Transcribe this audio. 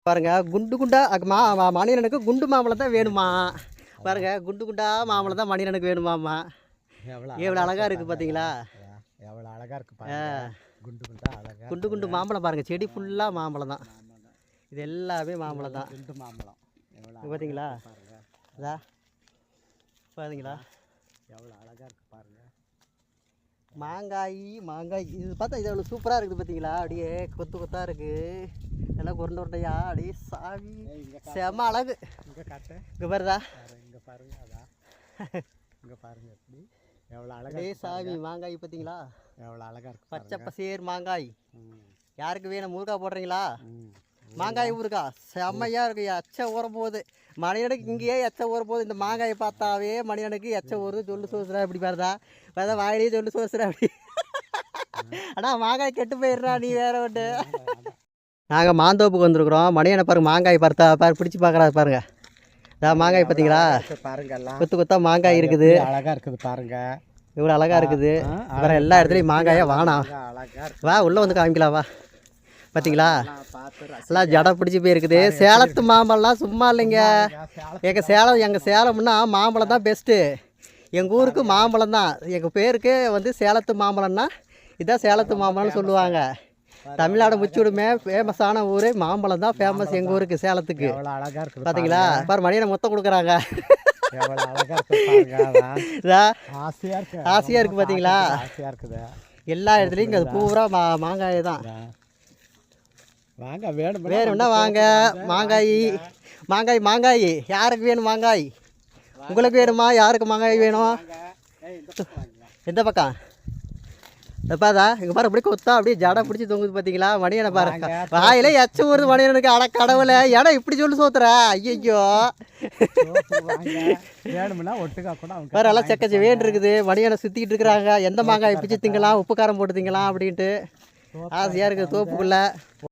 பாருங்க குண்டு குண்டா மணியனுக்கு குண்டு மாம்பழம் தான் வேணுமா? பாருங்க குண்டு குண்டா மாம்பழம் தான் மணியனுக்கு வேணுமாம்மா. எவ்வளோ அழகா இருக்கு பார்த்தீங்களா? எவ்வளோ அழகா இருக்கு பாருங்க. குண்டு குண்டா அழகா குண்டு குண்டு மாம்பழம் பாருங்க, செடி ஃபுல்லாக மாம்பழம் தான். இது எல்லாமே மாம்பழம் தான். குண்டு மாம்பழம் பார்த்தீங்களா? இதா பாருங்களா எவ்வளோ அழகா இருக்கு பாருங்க. மாங்காய் இது பார்த்தா இது எவ்வளோ சூப்பராக இருக்குது பார்த்தீங்களா? அப்படியே கொத்து கொத்தாக இருக்குது, நல்லா உருண்டை உருண்டையா அப்படியே சாவி செம அழகு. இங்கே காட்டு, இங்கே பாருதா, இங்கே பாருங்க. அதான் இங்கே பாருங்க எப்படி எவ்வளோ அழகா அப்படியே சாவி மாங்காய் பார்த்தீங்களா? எவ்வளோ அழகா இருக்கு. பச்சை பசேர் மாங்காய். யாருக்கு வேணும்? முருகா போடுறீங்களா? மாங்காய் ஊருக்கா செம்மையாக இருக்கு. எச்ச ஊற போகுது மணியனுக்கு, இங்கேயே எச்ச ஊற போகுது. இந்த மாங்காயை பார்த்தாவே மணியனுக்கு எச்ச ஊறுது. சொல்லு சோசுறா இப்படி பாருதா, பார்த்தா வாயிலேயே சொல்லு சோசுறா அப்படி. ஆனால் மாங்காய் கெட்டு போயிடுறா நீ வேற ஒன்று. நாங்கள் மாந்தோப்புக்கு வந்துருக்குறோம். மணியனை பாருங்க, மாங்காய் பார்த்தா பாரு, பிடிச்சி பார்க்குறா பாருங்க. அதான் மாங்காய் பார்த்தீங்களா? பாருங்க, கொத்து கொத்தா மாங்காய் இருக்குது. அழகா இருக்குது பாருங்க, இவ்வளோ அழகா இருக்குது. வேற எல்லா இடத்துலையும் மாங்காயே வானா. வா உள்ளே வந்து காமிக்கலாம் வா. பார்த்தீங்களா எல்லாம் ஜடை பிடிச்சி போயிருக்குது. சேலத்து மாம்பழம்லாம் சும்மா இல்லைங்க. எங்கள் சேலம்னா மாம்பழம் தான் பெஸ்ட்டு. எங்கள் ஊருக்கு மாம்பழம் தான். எங்கள் பேருக்கு வந்து சேலத்து மாம்பழம்னா இதான் சேலத்து மாம்பழம்னு சொல்லுவாங்க. தமிழ்நாடு முச்சுடுமே ஃபேமஸான ஊர் மாம்பழம் தான் ஃபேமஸ் எங்கள் ஊருக்கு, சேலத்துக்கு. பார்த்தீங்களா? பாரு மணியனை மொத்தம் கொடுக்குறாங்க. ஆசையாக இருக்குது பார்த்தீங்களா? எல்லா இடத்துலையும் இங்கே பூரா மாங்காய் தான். வாங்க, வேணும்னா வாங்க. மாங்காய் யாருக்கு வேணும்? மாங்காய் உங்களுக்கு வேணுமா? யாருக்கு மாங்காய் வேணும்? எந்த பக்கம்? பாதா இங்கே பாரு, அப்படியே கொத்தா அப்படியே ஜடை பிடிச்சி தொங்குது பார்த்தீங்களா? மணியனை பாருங்க, வாயில எச்ச ஊறுது மணியனுக்கு. அட கடவுளை, இடம் இப்படி சொல்லி சோத்துற. ஐயோ வேணும்னா ஒட்டுக்கா கூட வேற எல்லாம் செக்கச்சி வேண்டு இருக்குது. மணியனை சுற்றிக்கிட்டு இருக்கிறாங்க. எந்த மாங்காய் பிச்சு திங்கலாம், உப்பு காரம் போட்டு திங்கலாம் அப்படின்ட்டு ஆசையாக இருக்குது தோப்புக்குள்ளே.